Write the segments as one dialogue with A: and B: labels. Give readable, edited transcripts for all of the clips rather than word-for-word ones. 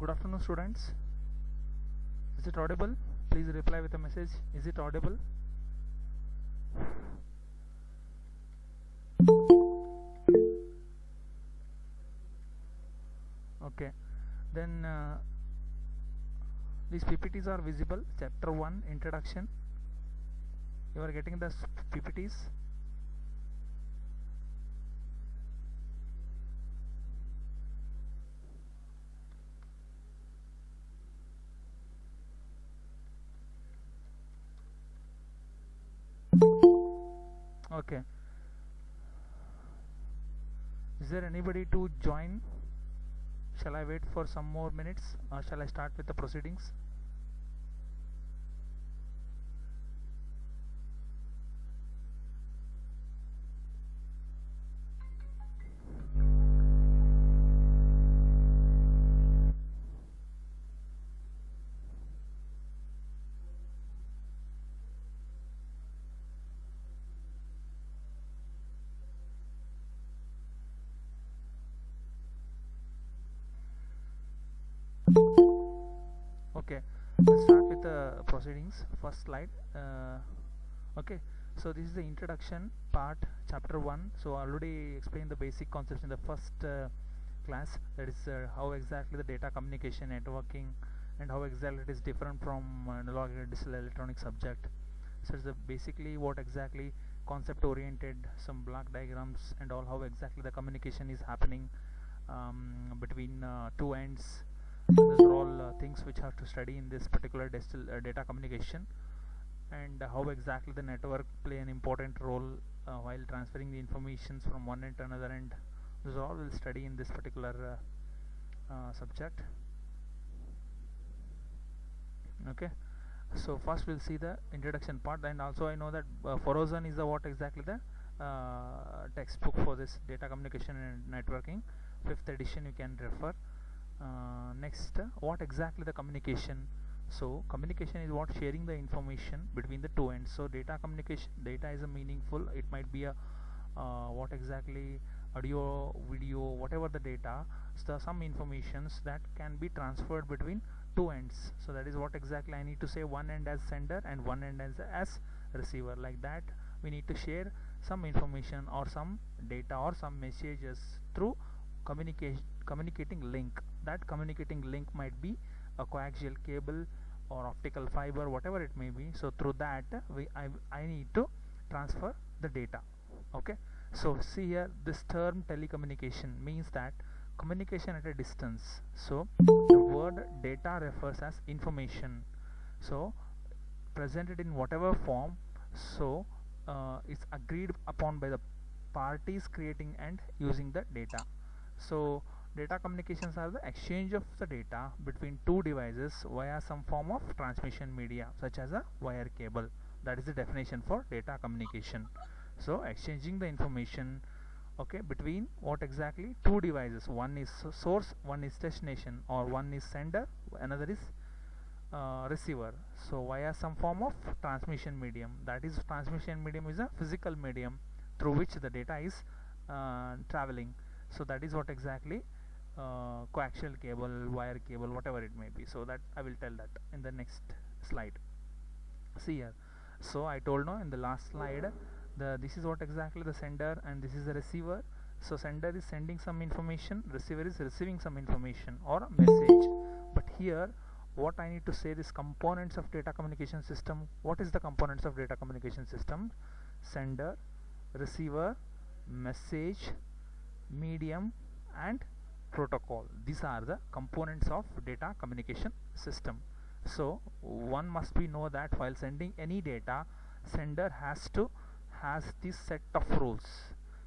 A: Good afternoon, students. Is it audible? Please reply with a message. Is it audible? Okay. Then these PPTs are visible. Chapter 1 Introduction. You are getting the PPTs. Okay. Is there anybody to join? Shall I wait for some more minutes or shall I start with the proceedings? Okay, let's start with the proceedings. First slide. Okay, so this is the introduction part, chapter 1. So I already explained the basic concepts in the first class, that is how exactly the data communication networking and how exactly it is different from analog and digital electronic subject. So it's basically what exactly concept oriented, some block diagrams and all, how exactly the communication is happening between two ends. These are all things which have to study in this particular data communication, and how exactly the network play an important role while transferring the informations from one end to another end. These all we'll study in this particular subject. Okay, so first we'll see the introduction part, and also I know that Forozan is the what exactly the textbook for this data communication and networking, 5th edition, you can refer. Next, what exactly the communication? So communication is what sharing the information between the two ends. So data communication, data is a meaningful, it might be a what exactly audio, video, whatever the data, so some informations that can be transferred between two ends. So that is what exactly I need to say, one end as sender and one end as receiver. Like that we need to share some information or some data or some messages through communicating link. That communicating link might be a coaxial cable or optical fiber, whatever it may be. So through that I need to transfer the data. Okay, so see here, this term telecommunication means that communication at a distance. So the word data refers as information, so presented in whatever form, so it's agreed upon by the parties creating and using the data. So data communications are the exchange of the data between two devices via some form of transmission media such as a wire cable. That is the definition for data communication. So exchanging the information, okay, between what exactly two devices, one is source, one is destination, or one is sender, another is receiver. So via some form of transmission medium, that is transmission medium is a physical medium through which the data is traveling. So that is what exactly coaxial cable, wire cable, whatever it may be. So that I will tell that in the next slide. See here, so I told no in the last slide, this is what exactly the sender and this is the receiver. So sender is sending some information, receiver is receiving some information or a message. But here what I need to say, this components of data communication system. What is the components of data communication system? Sender, receiver, message, medium and protocol. These are the components of data communication system. So one must be know that while sending any data, sender has this set of rules.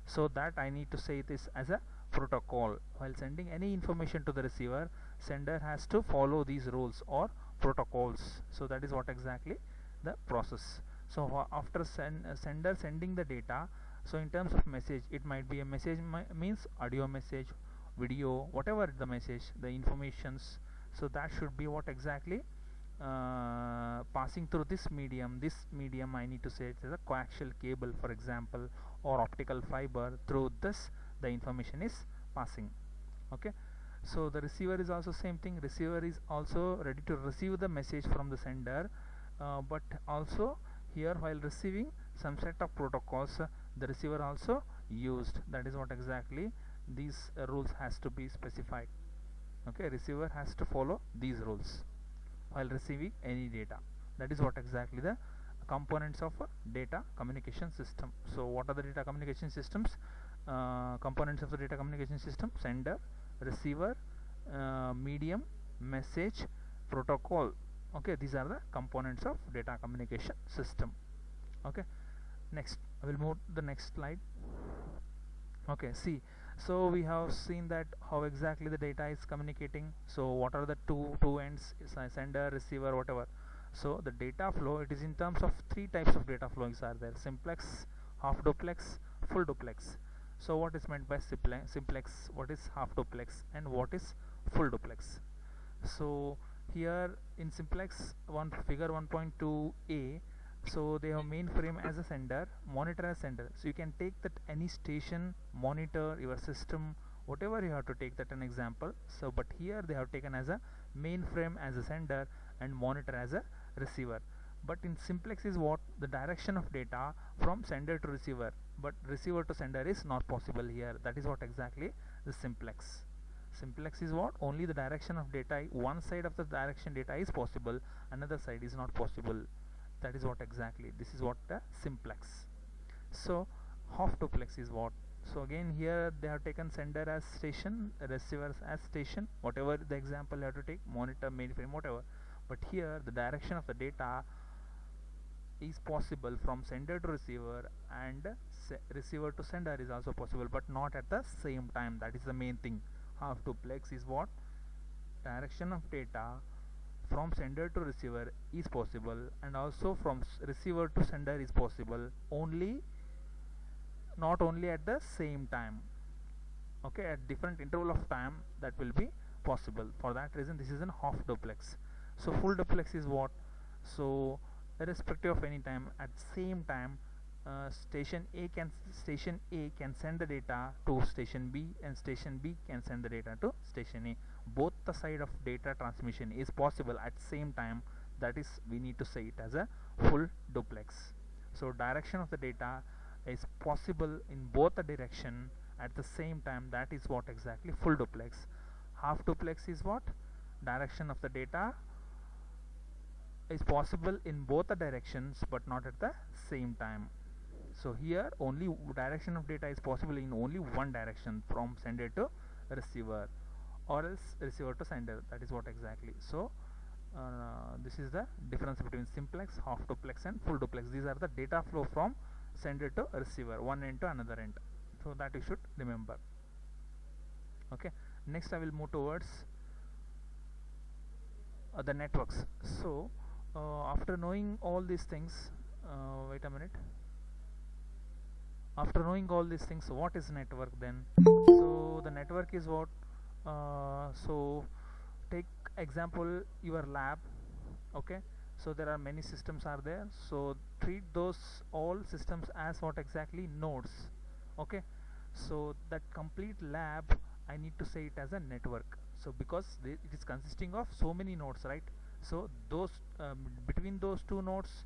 A: So that I need to say this as a protocol. While sending any information to the receiver, sender has to follow these rules or protocols. So that is what exactly the process. So after sender sending the data, so in terms of message, it might be a message means audio message, video, whatever the message, the informations. So that should be what exactly passing through this medium. This medium I need to say it is a coaxial cable, for example, or optical fiber. Through this the information is passing. Okay, So the receiver is also same thing. Receiver is also ready to receive the message from the sender, but also here while receiving some set of protocols, the receiver also used. That is what exactly these rules has to be specified. Okay, receiver has to follow these rules while receiving any data. That is what exactly the components of a data communication system. So what are the data communication systems? Components of the data communication system: sender, receiver, medium, message, protocol. Okay, these are the components of data communication system. Okay, next I will move to the next slide. Okay, see, so we have seen that how exactly the data is communicating. So what are the two ends, sender, receiver, whatever. So the data flow, it is in terms of three types of data flowings are there: simplex, half duplex, full duplex. So what is meant by simplex, what is half duplex, and what is full duplex? So here in simplex figure 1.2a, so they have mainframe as a sender, monitor as sender. So you can take that any station, monitor your system, whatever you have to take that an example. So but here they have taken as a mainframe as a sender and monitor as a receiver. But in simplex is what? The direction of data from sender to receiver, but receiver to sender is not possible here. That is what exactly the simplex. Simplex is what? Only the direction of data, one side of the direction data is possible, another side is not possible. That is what exactly, this is what the simplex. So half duplex is what? So again here they have taken sender as station, receivers as station, whatever the example you have to take, monitor, mainframe, whatever. But here the direction of the data is possible from sender to receiver, and receiver to sender is also possible, but not at the same time. That is the main thing. Half duplex is what? Direction of data from sender to receiver is possible, and also from receiver to sender is possible, only not only at the same time. Okay, at different interval of time that will be possible. For that reason this is an half duplex. So full duplex is what? So irrespective of any time, at same time, station A can send the data to station B, and station B can send the data to station A. Both the side of data transmission is possible at same time. That is, we need to say it as a full duplex. So direction of the data is possible in both the direction at the same time. That is what exactly full duplex. Half duplex is what? Direction of the data is possible in both the directions but not at the same time. So here only direction of data is possible in only one direction, from sender to receiver, or else receiver to sender. That is what exactly. So this is the difference between simplex, half duplex and full duplex. These are the data flow from sender to receiver, one end to another end. So that you should remember. Okay, next I will move towards the networks. So after knowing all these things, wait a minute. After knowing all these things, what is network then? So the network is what? So take example your lab. Okay, so there are many systems are there, so treat those all systems as what exactly? Nodes. Okay, so that complete lab, I need to say it as a network. So because it is consisting of so many nodes, right? So those between those two nodes,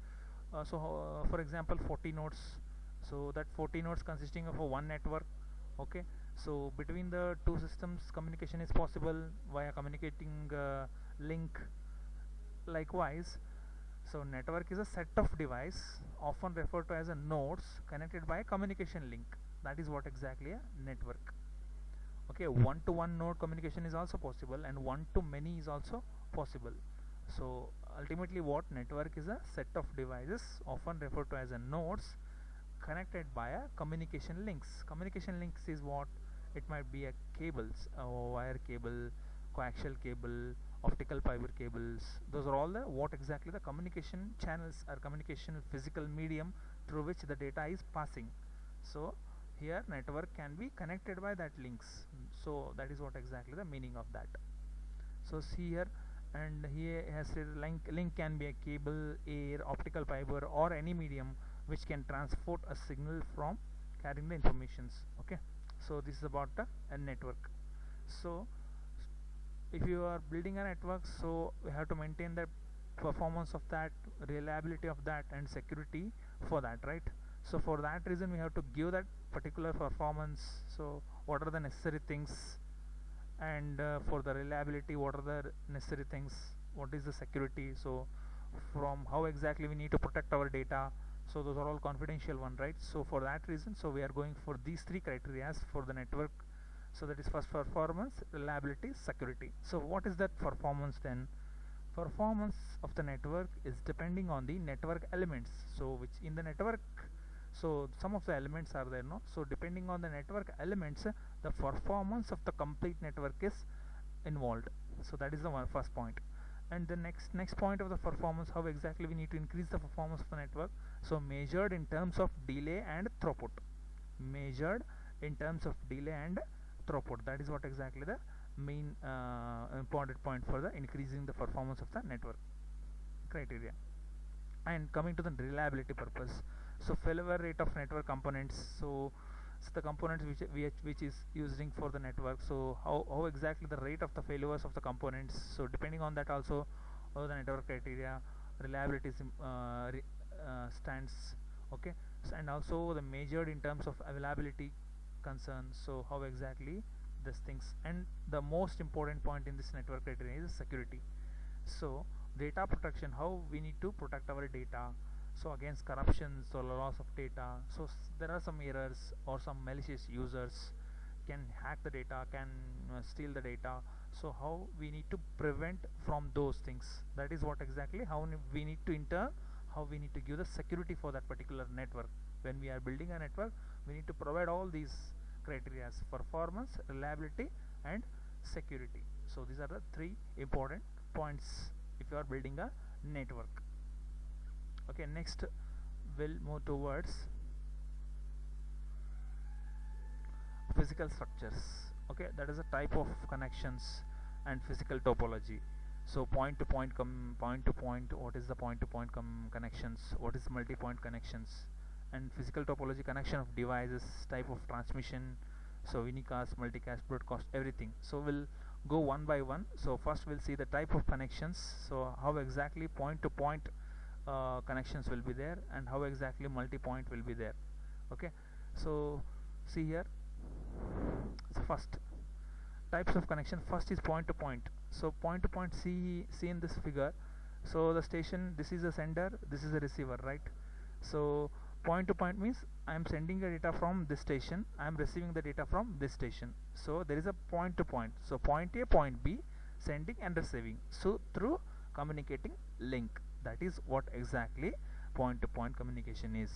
A: for example 40 nodes, so that 40 nodes consisting of a one network. Okay, so between the two systems communication is possible via communicating link. Likewise, so network is a set of device often referred to as a nodes connected by a communication link. That is what exactly a network. Okay, one to one node communication is also possible, and one to many is also possible. So ultimately what? Network is a set of devices often referred to as a nodes connected by a communication links. Communication links is what? It might be a cables, a wire cable, coaxial cable, optical fiber cables. Those are all the what exactly the communication channels or communication physical medium through which the data is passing. So here network can be connected by that links. So that is what exactly the meaning of that. So see here, and here has said link can be a cable, air, optical fiber, or any medium which can transport a signal from carrying the informations. Okay, so this is about a network. So if you are building a network, so we have to maintain the performance of that, reliability of that, and security for that, right? So for that reason we have to give that particular performance. So what are the necessary things, and for the reliability what are the necessary things, what is the security, so from how exactly we need to protect our data. So those are all confidential one, right? So for that reason, so we are going for these three criteria for the network. So that is first, performance, reliability, security. So what is that performance then? Performance of the network is depending on the network elements, so which in the network, so some of the elements are there, no? So depending on the network elements, the performance of the complete network is involved. So that is the first point. And the next point of the performance, how exactly we need to increase the performance of the network. So measured in terms of delay and throughput, measured in terms of delay and throughput, that is what exactly the main important point for the increasing the performance of the network criteria. And coming to the reliability purpose, so failure rate of network components, so the components which is using for the network, so how exactly the rate of the failures of the components, so depending on that also the network criteria reliability is, stands. Okay, so, and also the measured in terms of availability concerns, so how exactly these things. And the most important point in this network criteria is security. So data protection, how we need to protect our data, so against corruptions or loss of data. So there are some errors or some malicious users can hack the data, can steal the data. So how we need to prevent from those things, that is what exactly how we need to how we need to give the security for that particular network. When we are building a network, we need to provide all these criteria: performance, reliability, and security. So these are the three important points if you are building a network. Okay, next we'll move towards physical structures. Okay, that is a type of connections and physical topology. So point to point, what is the point to point connections, what is multi-point connections, and physical topology, connection of devices, type of transmission, so unicast, multicast, broadcast, everything. So we'll go one by one. So first we'll see the type of connections, so how exactly point to point connections will be there, and how exactly multi-point will be there. Okay, so see here. So first types of connection, first is point to point. So point to point, see in this figure, so the station, this is a sender, this is a receiver, right? So point to point means I am sending the data from this station, I am receiving the data from this station. So there is a point to point, so point A, point B, sending and receiving, so through communicating link. That is what exactly point to point communication is.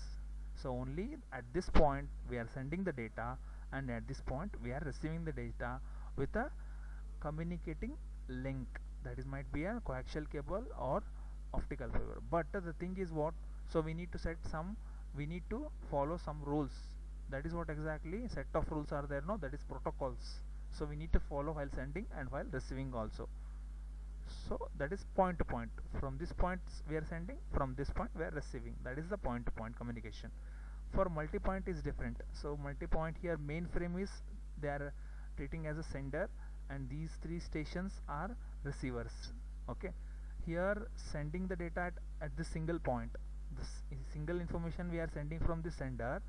A: So only at this point we are sending the data, and at this point we are receiving the data with a communicating link. That is might be a coaxial cable or optical fiber. But the thing is what, so we need to follow some rules. That is what exactly set of rules are there, no? That is protocols. So we need to follow while sending and while receiving also. So that is point to point. From this point we are sending, from this point we are receiving. That is the point to point communication. For multi-point is different. So multi-point here, mainframe is they are treating as a sender, and these three stations are receivers. Okay, here sending the data at the single point, this single information we are sending from the sender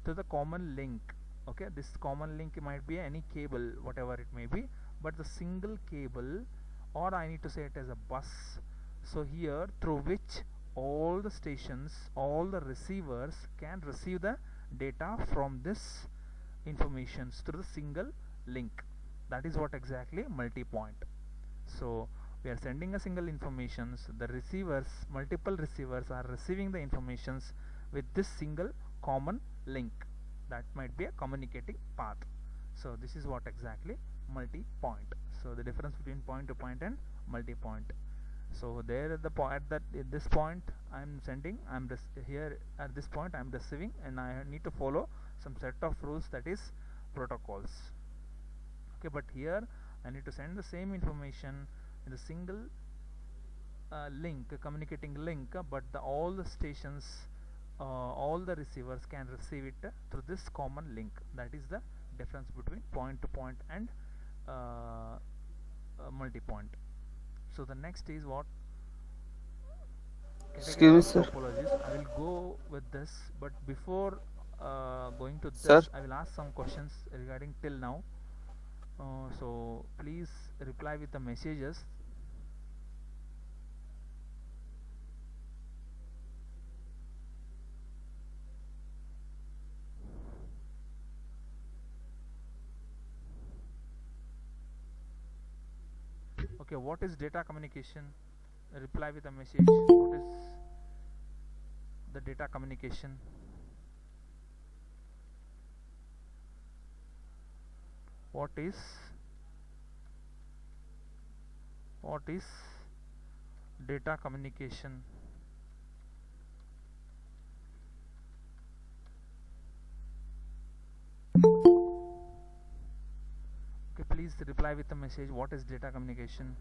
A: to the common link. Okay, this common link might be any cable, whatever it may be, but the single cable, or I need to say it as a bus, so here through which all the stations, all the receivers can receive the data from this informations through the single link. That is what exactly multi-point. So we are sending a single informations, the receivers, multiple receivers are receiving the informations with this single common link. That might be a communicating path. So this is what exactly multi-point. So the difference between point to point and multi-point. So there at the point that at this point I am sending, here at this point I am receiving, and I need to follow some set of rules, that is protocols. Okay, but here I need to send the same information in a single link, communicating link, but all the stations, all the receivers can receive it through this common link. That is the difference between point to point and multi-point. So the next is what?
B: Excuse
A: Categories
B: me,
A: of
B: sir.
A: topologies. I will go with this, but before going to
B: Sir,
A: this, I will ask some questions regarding till now. So please reply with the messages. Okay, what is data communication? Reply with a message. What is the data communication? What is what is data communication? Okay, please reply with a message. What is data communication?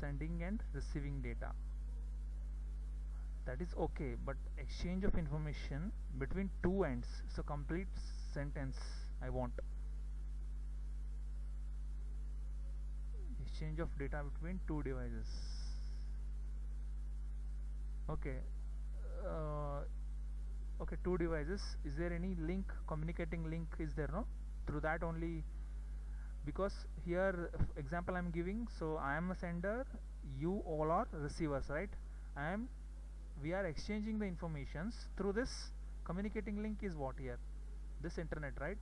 A: Sending and receiving data. That is okay, but exchange of information between two ends. So complete sentence I want. Exchange of data between two devices. Okay. Uh, okay, two devices. Is there any link, communicating link is there, no? Through that only, because here example I'm giving, so I am a sender, you all are receivers, right? I am We are exchanging the informations through this communicating link is what here? This internet, right?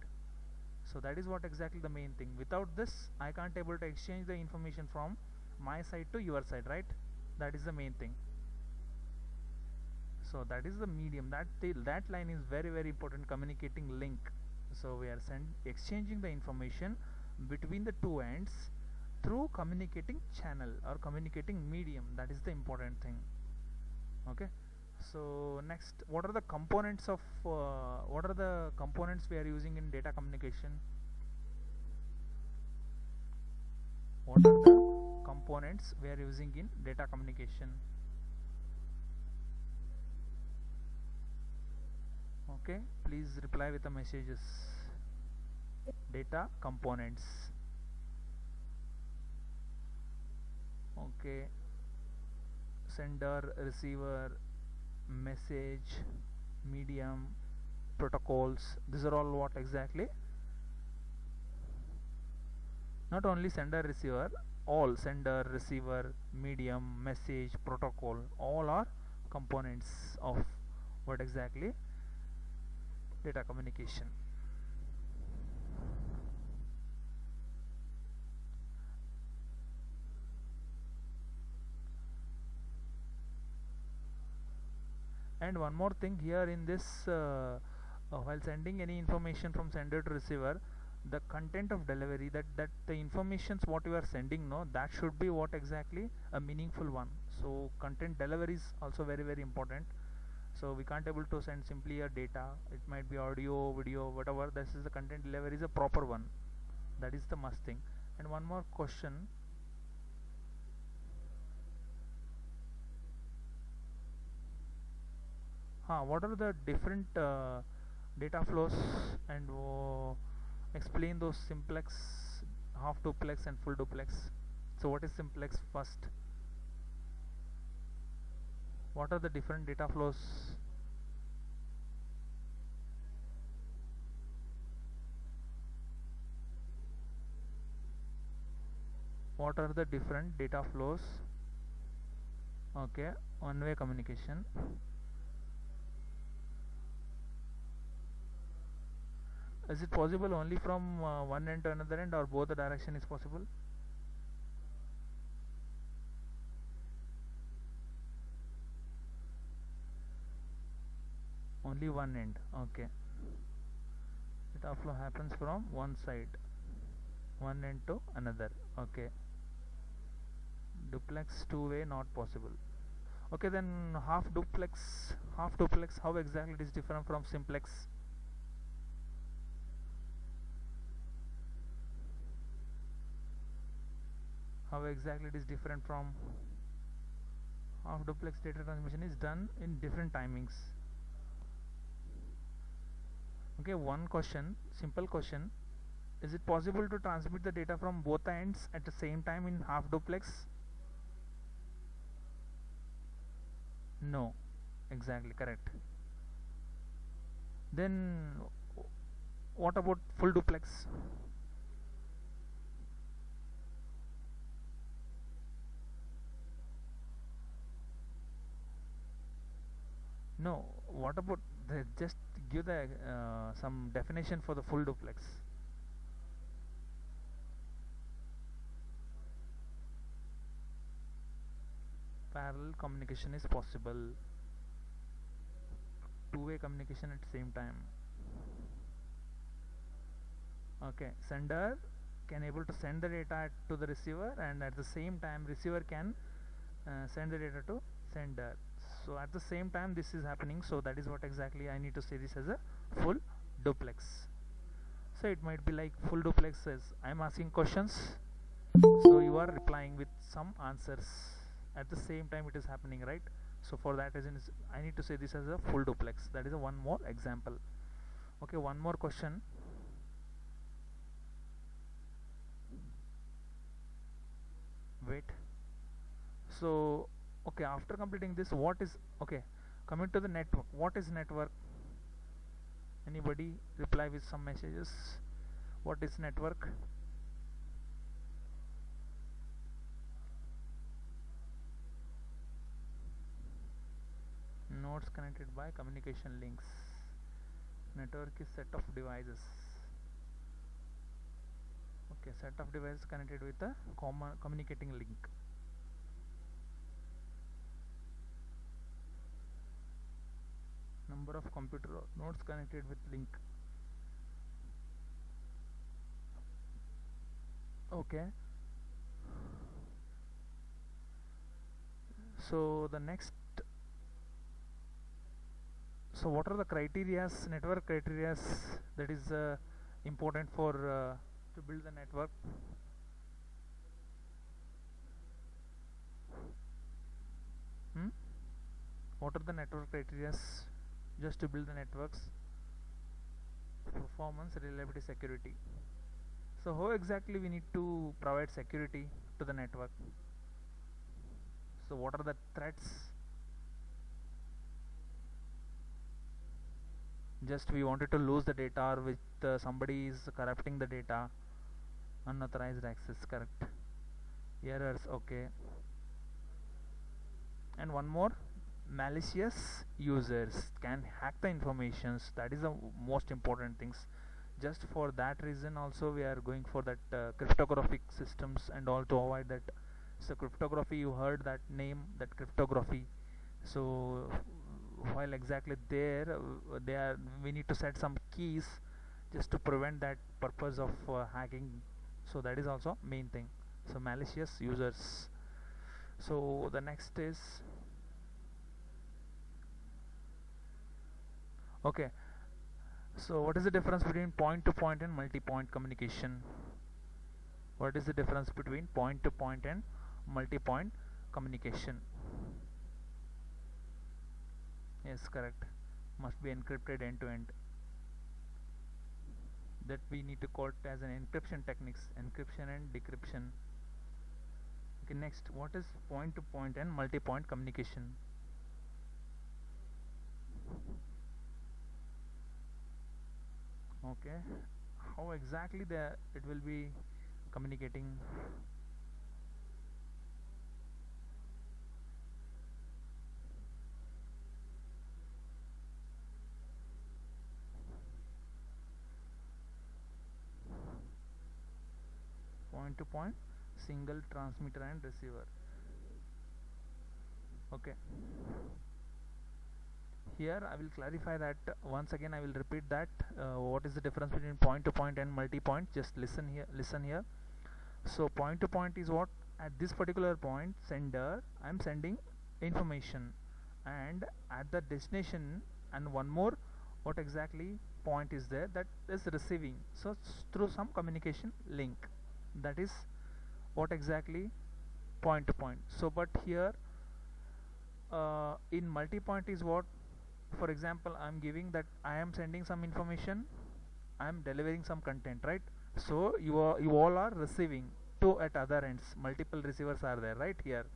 A: So that is what exactly the main thing. Without this I can't able to exchange the information from my side to your side, right? That is the main thing. So that is the medium, that line is very very important, communicating link. So we are exchanging the information between the two ends through communicating channel or communicating medium. That is the important thing. Okay, so next, what are the components of what are the components we are using in data communication? What are the components we are using in data communication? Okay, please reply with the messages. Data components. Okay, sender, receiver, message, medium, protocols. These are all what exactly? Not only sender receiver, all sender receiver, medium, message, protocol, all are components of what exactly? Data communication. And one more thing here in this, while sending any information from sender to receiver, the content of delivery, that the informations what you are sending, no, that should be what exactly? A meaningful one. So content delivery is also very very important. So we can't able to send simply a data, it might be audio, video, whatever. This is the content delivery is a proper one. That is the must thing. And one more question. What are the different data flows, and explain those simplex, half duplex and full duplex. So what is simplex first? What are the different data flows? What are the different data flows? Okay, one way communication. Is it possible only from one end to another end, or both the direction is possible? Only one end. Okay, data flow happens from one side, one end to another. Okay, duplex two way not possible. Okay, then half duplex, how exactly it is different from simplex? How exactly it is different from half duplex? Data transmission is done in different timings. Okay, one question, simple question. Is it possible to transmit the data from both the ends at the same time in half duplex? No, exactly correct. Then what about full duplex? No, what about just give the some definition for the full duplex. Parallel communication is possible. Two-way communication at the same time. Okay, sender can able to send the data to the receiver, and at the same time receiver can send the data to sender. So at the same time this is happening, so that is what exactly I need to say this as a full duplex. So it might be like full duplex is I am asking questions, so you are replying with some answers at the same time it is happening, right? So for that reason I need to say this as a full duplex. That is a one more example. Okay, one more question. Wait, so okay, after completing this, what is okay, coming to the network, what is network? Anybody reply with some messages? What is network? Nodes connected by communication links. Network is set of devices. Okay, set of devices connected with a common communicating link. Number of computer nodes connected with link. Okay, so the next, so what are the criterias, network criterias, that is important for to build the network? What are the network criterias just to build the networks? Performance, reliability, security. So how exactly we need to provide security to the network? So what are the threats? Just we wanted to lose the data, or with somebody is corrupting the data, unauthorized access, correct, errors, okay, and one more, malicious users can hack the informations. That is the most important things. Just for that reason also we are going for that cryptographic systems and all to avoid that. So cryptography, you heard that name, that cryptography. So while exactly there they are, we need to set some keys just to prevent that purpose of hacking. So that is also main thing. So malicious users. So the next is, okay, so what is the difference between point to point and multi-point communication? What is the difference between point to point and multi-point communication? Yes, correct, must be encrypted end to end. That we need to call it as an encryption techniques, encryption and decryption. Okay, next, what is point to point and multi-point communication? Okay, how exactly it will be communicating? Point to point, single transmitter and receiver. Okay, here I will clarify that once again. I will repeat that what is the difference between point to point and multi-point. Just listen here, listen here. So point to point is what, at this particular point sender, I am sending information, and at the destination, and one more, what exactly point is there, that is receiving. So through some communication link, that is what exactly point to point. So but here in multi-point is what, for example I am giving that I am sending some information, I am delivering some content, right? So you all are receiving two at other ends, multiple receivers are there right here.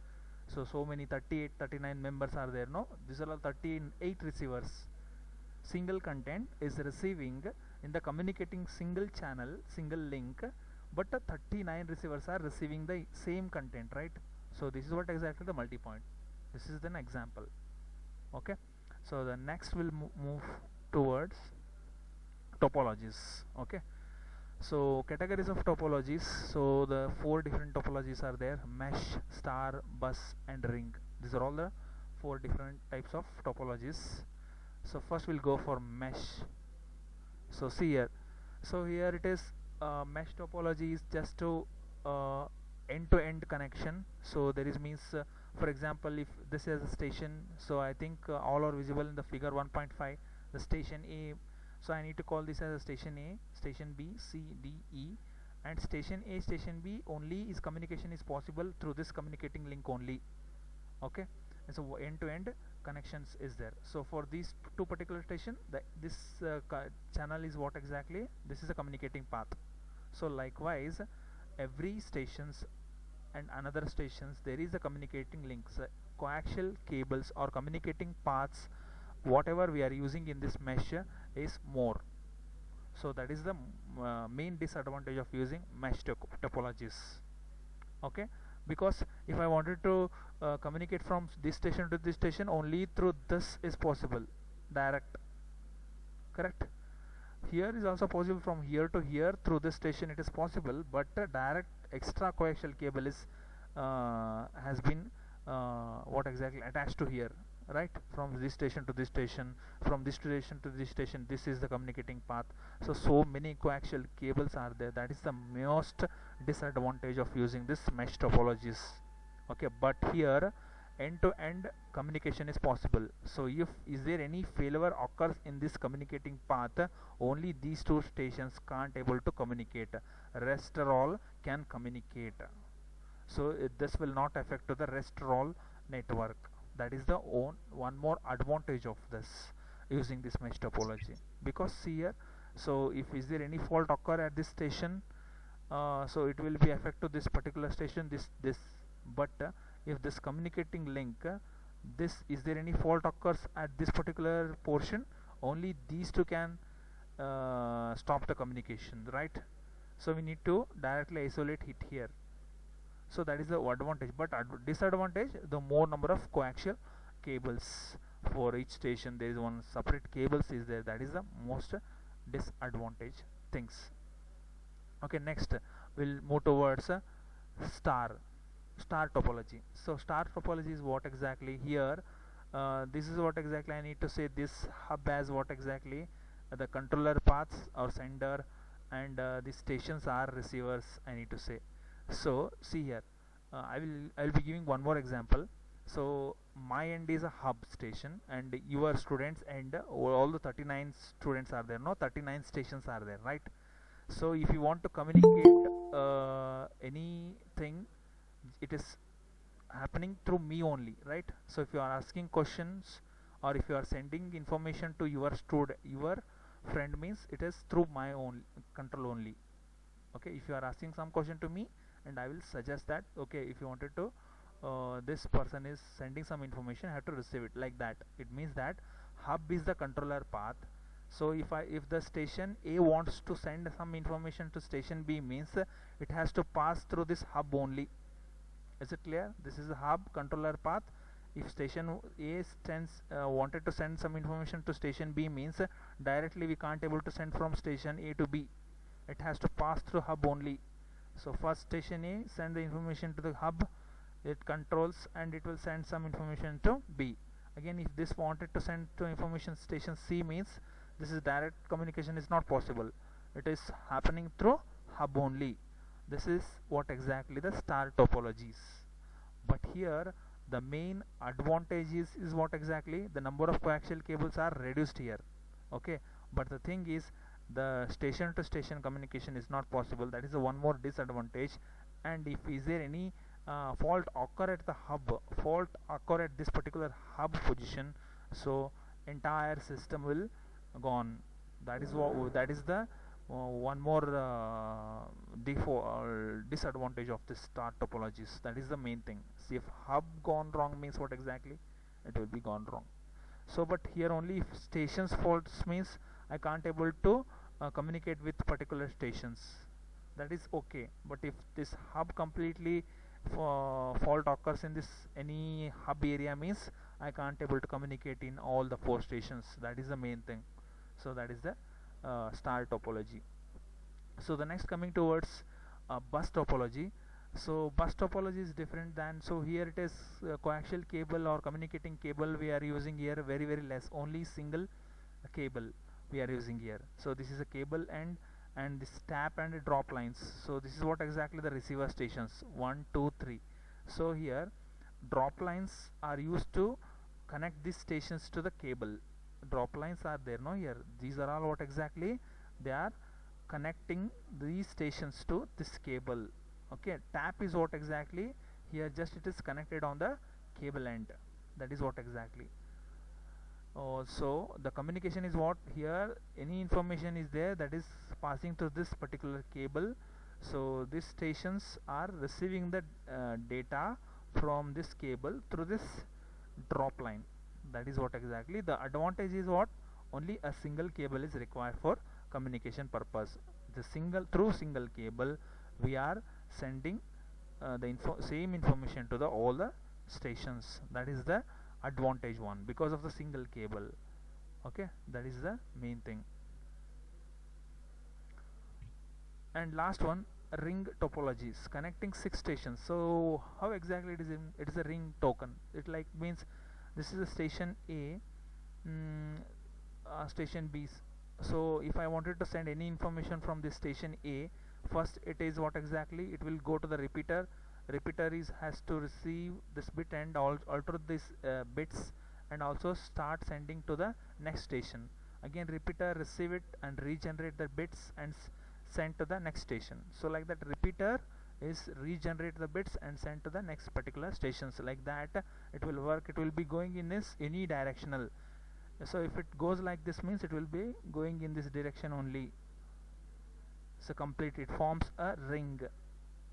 A: So many 38 39 members are there, no, these are all 38 receivers. Single content is receiving in the communicating single channel, single link, but 39 receivers are receiving the same content, right? So this is what exactly the multi-point. This is an example. Okay, so the next will move towards topologies. Okay, so categories of topologies. So the four different topologies are there: mesh, star, bus and ring. These are all the four different types of topologies. So first we'll go for mesh. So see here, so here it is, mesh topology is just to end-to-end connection. So there is means, for example, if this is a station, so I think all are visible in the figure 1.5, the station A. So I need to call this as a station A, station B, C, D, E, and station A, station B only is communication is possible through this communicating link only. Okay, and so end-to-end connections is there. So for these two particular station, this channel is what exactly, this is a communicating path. So likewise every stations and another stations there is a communicating links, coaxial cables or communicating paths whatever we are using in this mesh is more. So that is the main disadvantage of using mesh topologies. Okay, because if I wanted to communicate from this station to this station, only through this is possible, direct, correct. Here is also possible from here to here, through this station it is possible, but direct extra coaxial cable is has been what exactly attached to here, right? From this station to this station, from this station to this station, this is the communicating path. So many coaxial cables are there. That is the most disadvantage of using this mesh topologies. Okay, but here end-to-end communication is possible. So if is there any failure occurs in this communicating path, only these two stations can't able to communicate, rest all can communicate. So this will not affect to the rest all network. That is the one more advantage of this using this mesh topology. Because see here, so if is there any fault occur at this station, so it will be affect to this particular station, this but if this communicating link, this is there any fault occurs at this particular portion, only these two can stop the communication, right? So we need to directly isolate it here. So that is the advantage, but disadvantage, the more number of coaxial cables for each station, there is one separate cables is there. That is the most disadvantage things. Okay, next we'll move towards star topology. So star topology is what exactly here, this is what exactly I need to say. This hub has what exactly, the controller paths or sender, and the stations are receivers, I need to say. So see here, I will be giving one more example. So my end is a hub station and your students and all the 39 students are there, no, 39 stations are there, right? So if you want to communicate anything, it is happening through me only, right? So if you are asking questions or if you are sending information to your friend, means it is through my own control only. Okay, if you are asking some question to me and I will suggest that, okay, if you wanted to this person is sending some information, I have to receive it, like that. It means that hub is the controller path. So if the station A wants to send some information to station B, means it has to pass through this hub only. Is it clear? This is a hub controller path. If station A wanted to send some information to station B, means directly we can't able to send from station A to B. It has to pass through hub only. So first station A send the information to the hub, it controls and it will send some information to B. Again, if this wanted to send to information station C, means this is direct communication is not possible. It is happening through hub only. This is what exactly the star topologies. But here the main advantage is what exactly, the number of coaxial cables are reduced here. Okay, but the thing is the station to station communication is not possible. That is the one more disadvantage. And if is there any fault occur at the hub, fault occur at this particular hub position, so entire system will gone. That is what, that is the one more disadvantage of this star topologies. That is the main thing. See, if hub gone wrong means what exactly? It will be gone wrong. So but here only if stations faults means I can't able to communicate with particular stations, that is okay. But if this hub completely fault occurs in this any hub area means I can't able to communicate in all the 4 stations. That is the main thing. So that is the star topology. So the next coming towards bus topology. So bus topology is different than, so here it is coaxial cable or communicating cable we are using here, very less, only single cable we are using here. So this is a cable end and this tap and drop lines. So this is what exactly the receiver stations 1 2 3. So here drop lines are used to connect these stations to the cable. Drop lines are there, no, here these are all what exactly they are connecting these stations to this cable. Okay, tap is what exactly here, just it is connected on the cable end. That is what exactly. So the communication is what here, any information is there that is passing through this particular cable. So these stations are receiving the data from this cable through this drop line. That is what exactly the advantage is, what only a single cable is required for communication purpose. The through single cable we are sending the same information to the all the stations. That is the advantage one, because of the single cable. Okay, that is the main thing. And last one, ring topologies, connecting 6 stations. So how exactly it is it is a ring token. It like means this is a station A, station B. So if I wanted to send any information from this station A, first it is what exactly, it will go to the repeater. Repeater has to receive this bit and alter this bits and also start sending to the next station. Again repeater receive it and regenerate the bits and send to the next station. So like that repeater is regenerate the bits and send to the next particular stations. Like that it will work. It will be going in this any directional. So if it goes like this means it will be going in this direction only. So complete, it forms a ring,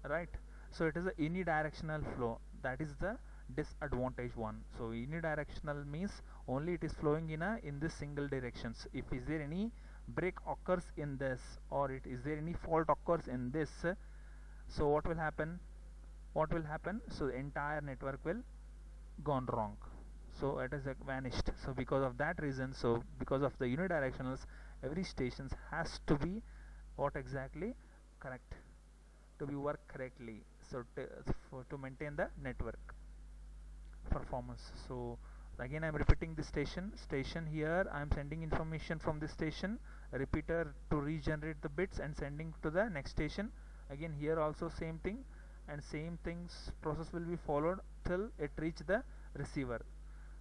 A: right? So it is a unidirectional flow. That is the disadvantage one. So unidirectional means only it is flowing in this single directions. If is there any break occurs in this, or is there any fault occurs in this, so what will happen? So the entire network will gone wrong. So it is vanished. So because of that reason, so because of the unidirectionals, every stations has to be what exactly correct, to be work correctly. So to maintain the network performance. So again I am repeating the station here I am sending information from this station, repeater to regenerate the bits and sending to the next station. Again here also same thing, and same things process will be followed till it reach the receiver.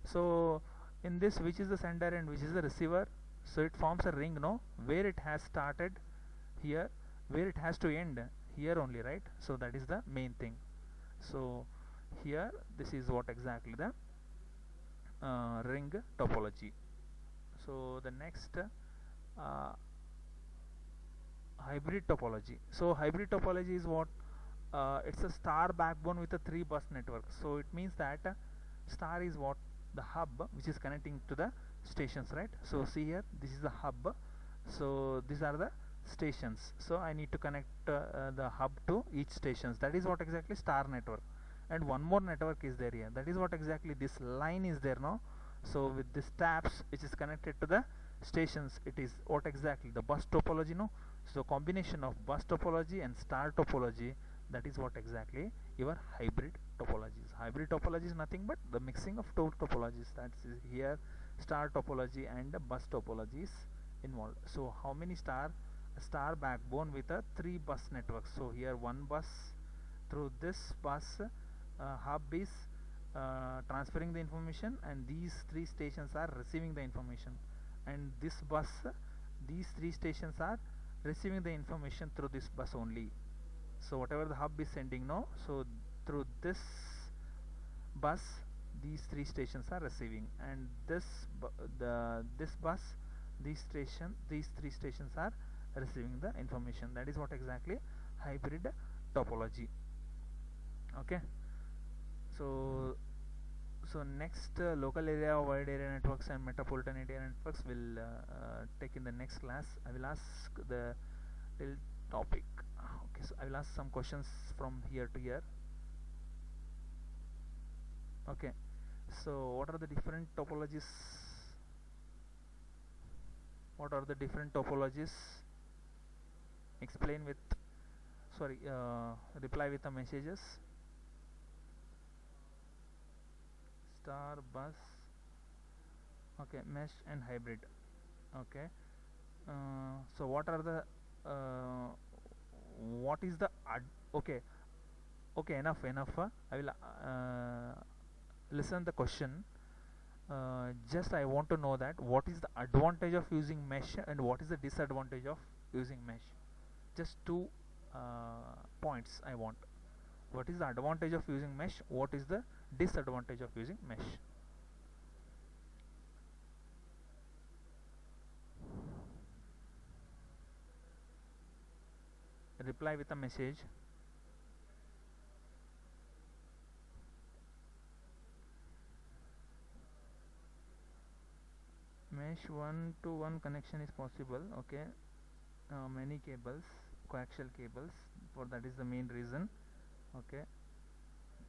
A: So in this, which is the sender and which is the receiver? So it forms a ring, no, where it has started here, where it has to end here only, right? So that is the main thing. So here this is what exactly the ring topology. So the next hybrid topology. So hybrid topology is what, it's a star backbone with a 3 bus network. So it means that star is what, the hub which is connecting to the stations, right? So see here, this is the hub, so these are the stations. So I need to connect the hub to each stations. That is what exactly star network. And one more network is there here, that is what exactly this line is there, no? So with this taps which is connected to the stations, it is what exactly the bus topology, no? So combination of bus topology and star topology, that is what exactly your hybrid topologies. Hybrid topology is nothing but the mixing of two topologies. That's here star topology and bus topology is involved. So how many star backbone with a 3 bus network. So here one bus, through this bus hub is transferring the information, and these 3 stations are receiving the information, and this bus, these 3 stations are receiving the information through this bus only. So whatever the hub is sending now, so through this bus these 3 stations are receiving, and this bus, these 3 stations are receiving the information. That is what exactly hybrid topology. Okay, so next, local area, wide area networks and metropolitan area networks will take in the next class. I will ask the till topic. Okay, so I will ask some questions from here to here. Okay, so what are the different topologies? What are the different topologies? Explain with, sorry, reply with the messages. Star, bus, okay, mesh and hybrid. Okay, so what are the what is the okay, enough. I will listen the question. Just I want to know that what is the advantage of using mesh and what is the disadvantage of using mesh. Just two points I want. What is the advantage of using mesh? What is the disadvantage of using mesh? Reply with a message. Mesh 1-to-1 connection is possible. Okay, many cables, coaxial cables, for that is the main reason. Okay,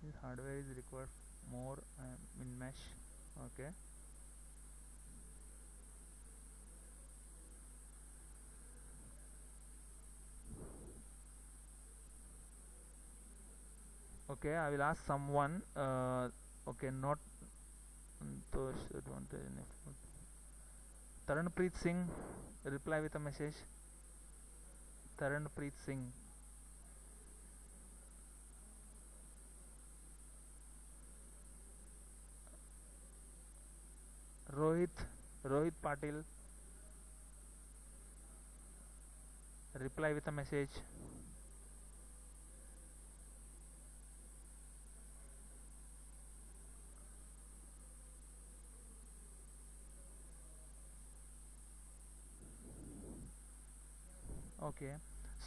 A: this hardware is required more in mesh. Okay, okay, I will ask someone. Okay, not Taranpreet Singh, reply with a message. Taranpreet Singh. Rohit Patil, reply with a message. Okay,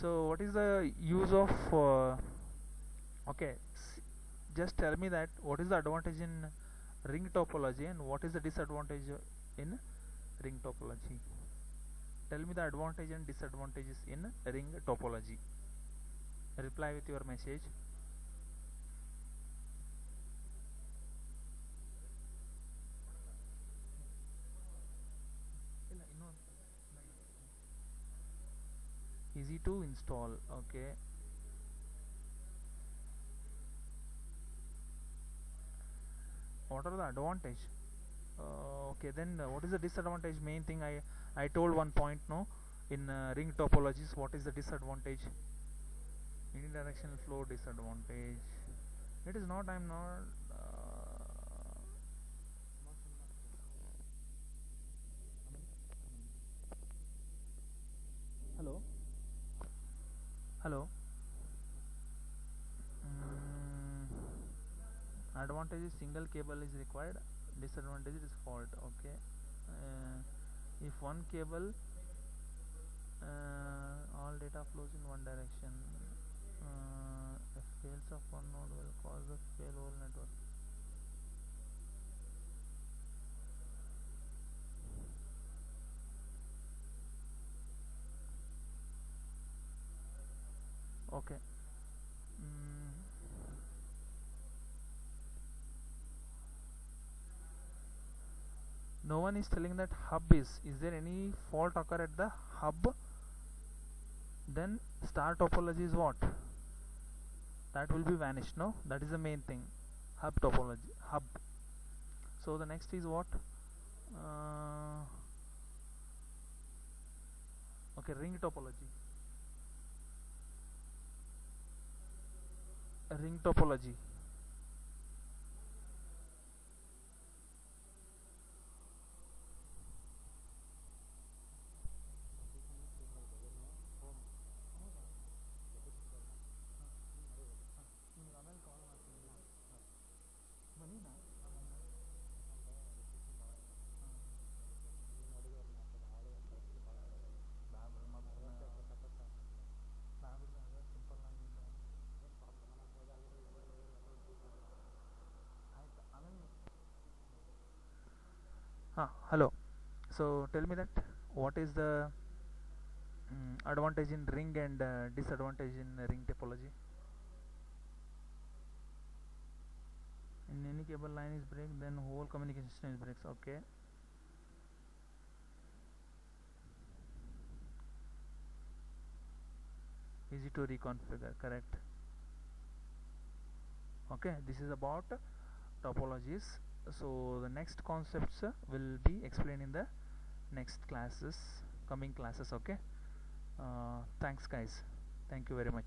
A: so what is the use of okay, just tell me that what is the advantage in ring topology and what is the disadvantage in ring topology. Tell me the advantage and disadvantages in ring topology. Reply with your message. Easy to install. Okay, what are the advantage? Okay, then what is the disadvantage? Main thing I told one point, no, in ring topologies. What is the disadvantage? Unidirectional flow disadvantage. It is not. I'm not. Hello. Hello. Advantage is single cable is required. Disadvantage is fault. Okay. If one cable, all data flows in one direction. If fails of one node will cause a fail whole network. Okay. No one is telling that hub is there any fault occur at the hub? Then star topology is what? That will be vanished, no? That is the main thing. Hub topology, hub. So the next is what? Okay, ring topology. Ring topology. Hello. So tell me that what is the advantage in ring and disadvantage in ring topology? In any cable line is break, then whole communication system is breaks. Okay. Easy to reconfigure. Correct. Okay. This is about topologies. So the next concepts will be explained in the next classes, coming classes. Okay. Thanks guys, thank you very much.